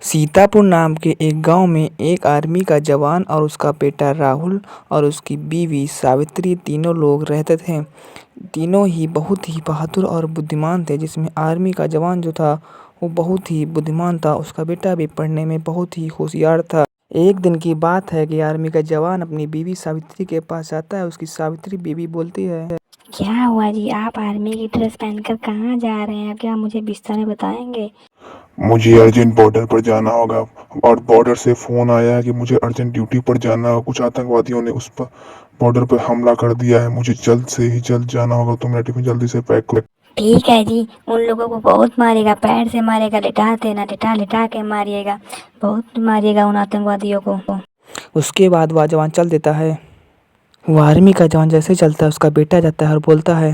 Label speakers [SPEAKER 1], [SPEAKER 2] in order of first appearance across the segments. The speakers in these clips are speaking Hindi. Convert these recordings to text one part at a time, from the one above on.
[SPEAKER 1] सीतापुर नाम के एक गांव में एक आर्मी का जवान और उसका बेटा राहुल और उसकी बीवी सावित्री तीनों लोग रहते थे। तीनों ही बहुत ही बहादुर और बुद्धिमान थे, जिसमें आर्मी का जवान जो था वो बहुत ही बुद्धिमान था। उसका बेटा भी पढ़ने में बहुत ही होशियार था। एक दिन की बात है कि आर्मी का जवान अपनी बीवी सावित्री के पास जाता है। उसकी सावित्री बीवी बोलती है,
[SPEAKER 2] क्या हुआ जी, आप आर्मी की ड्रेस पहनकर कहाँ जा रहे हैं? क्या मुझे विस्तार में बताएंगे?
[SPEAKER 3] मुझे अर्जेंट बॉर्डर पर जाना होगा और बॉर्डर से फोन आया है कि मुझे अर्जेंट ड्यूटी पर जाना होगा। कुछ आतंकवादियों ने उस पर बॉर्डर पर हमला कर दिया है। मुझे जल्द से ही जल्द जाना होगा, तो मेरा टिफिन जल्दी से पैक करो।
[SPEAKER 2] ठीक है जी, उन लोगों को बहुत मारिएगा, पैर से मारिएगा, लिटाते ना लिटा लिटा के मारिएगा, बहुत मारिएगा उन आतंकवादियों को।
[SPEAKER 1] उसके बाद वह जवान चल देता है। वो आर्मी का जवान जैसे चलता है, उसका बेटा जाता है और बोलता है,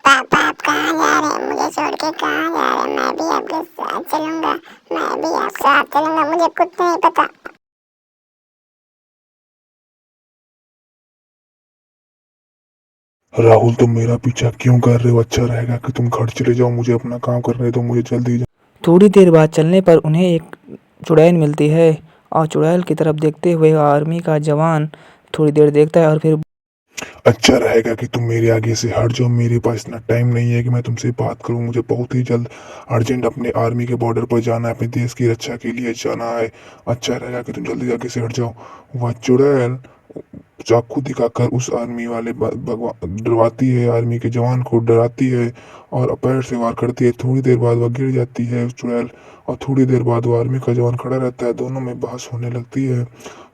[SPEAKER 4] पापा आप कहाँ जा रहे हैं? मुझे छोड़ के कहाँ जा रहे हैं? मैं भी आपके साथ चलूंगा, मैं भी आपके साथ चलूंगा, मुझे कुछ नहीं पता।
[SPEAKER 3] राहुल, तुम मेरा पीछा क्यों कर रहे हो? अच्छा रहेगा कि तुम घर चले जाओ, मुझे अपना काम करने दो, मुझे जल्दी।
[SPEAKER 1] थोड़ी देर बाद चलने पर उन्हें एक चुड़ैल मिलती है और चुड़ैल की तरफ देखते हुए आर्मी का जवान थोड़ी देर देखता है और फिर
[SPEAKER 3] अच्छा रहेगा कि तुम मेरे आगे से हट जाओ, मेरे पास इतना टाइम नहीं है कि मैं तुमसे बात करूं। मुझे बहुत ही जल्द अर्जेंट अपने आर्मी के बॉर्डर पर जाना है, अपने देश की रक्षा के लिए जाना है। अच्छा रहेगा कि तुम जल्दी आगे से हट जाओ। वह चुड़ैल चाकू दिखाकर उस आर्मी वाले भगवान डरवाती है, आर्मी के जवान को डराती है और पैर से वार करती है। थोड़ी देर बाद वह गिर जाती है उस चुड़ैल, और थोड़ी देर बाद वो आर्मी का जवान खड़ा रहता है। दोनों में बहस होने लगती है।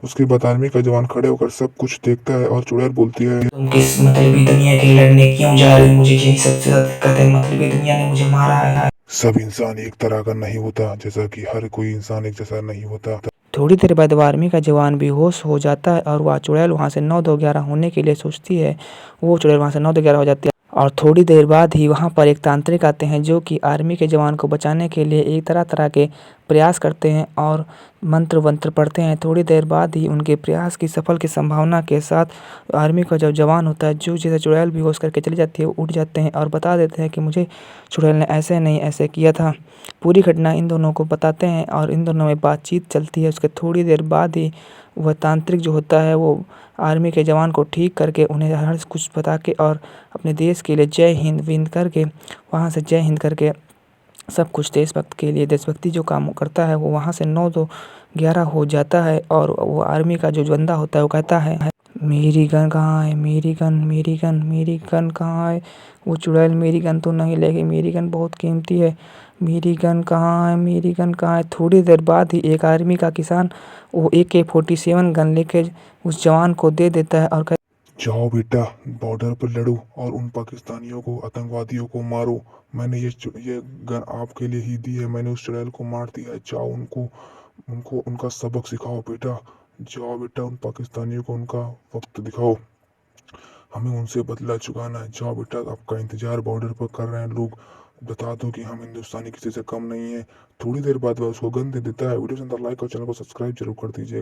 [SPEAKER 3] उसके बाद आर्मी का जवान खड़े होकर सब कुछ देखता है और चुड़ैल बोलती है,
[SPEAKER 1] तुम किस मतलबी दुनिया के लड़ने क्यों जा रहे हो? मुझे यही सबसे ज्यादा दिक्कत है, मतलबी दुनिया ने मुझे मारा है।
[SPEAKER 3] सब इंसान एक तरह का नहीं होता, जैसा कि हर कोई इंसान एक जैसा नहीं होता।
[SPEAKER 1] थोड़ी देर बाद वो आर्मी का जवान बेहोश हो जाता है और वह चुड़ैल वहाँ से 9-2-11 होने के लिए सोचती है। वो चुड़ैल वहाँ से 9-2-11 हो जाती है और थोड़ी देर बाद ही वहाँ पर एक तांत्रिक आते हैं, जो कि आर्मी के जवान को बचाने के लिए एक तरह तरह के प्रयास करते हैं और मंत्र वंत्र पढ़ते हैं। थोड़ी देर बाद ही उनके प्रयास की सफल की संभावना के साथ आर्मी का जो जवान होता है, जो जैसे चुड़ैल बेहोश करके चली जाती है, वो उठ जाते हैं और बता देते हैं कि मुझे चुड़ैल ने ऐसे नहीं ऐसे किया था। पूरी घटना इन दोनों को बताते हैं और इन दोनों में बातचीत चलती है। उसके थोड़ी देर बाद ही वह तांत्रिक जो होता है वो आर्मी के जवान को ठीक करके उन्हें हर कुछ बता के और अपने देश के लिए जय हिंद विंद करके वहाँ से जय हिंद करके सब कुछ देशभक्त के लिए देशभक्ति जो काम करता है वो वहाँ से 9-2-11 हो जाता है। और वो आर्मी का जो बंदा होता है वो कहता है, मेरी गन कहाँ है? मेरी गन, मेरी गन, मेरी गन कहाँ है? वो चुड़ैल, मेरी गन तो नहीं लेगी, मेरी गन बहुत कीमती है, मेरी गन कहाँ है? मेरी गन कहाँ है? थोड़ी देर बाद ही एक आर्मी का किसान वो AK-47 गन लेके उस जवान को दे देता है और
[SPEAKER 3] जाओ बेटा, बॉर्डर पर लड़ो और उन पाकिस्तानियों को, आतंकवादियों को मारो। मैंने ये गन आपके लिए ही दी है, मैंने उस चुड़ैल को मार दिया है। जाओ उनको उनको उनका सबक सिखाओ बेटा। जाओ बेटा, उन पाकिस्तानियों को उनका वक्त दिखाओ, हमें उनसे बदला चुकाना है। जाओ बेटा, आपका इंतजार बॉर्डर पर कर रहे हैं लोग, बता दो कि हम हिंदुस्तानी किसी से कम नहीं है। थोड़ी देर बाद वह उसको गन दे देता है। वीडियो पसंद लाइक और चैनल को सब्सक्राइब जरूर कर दीजिए।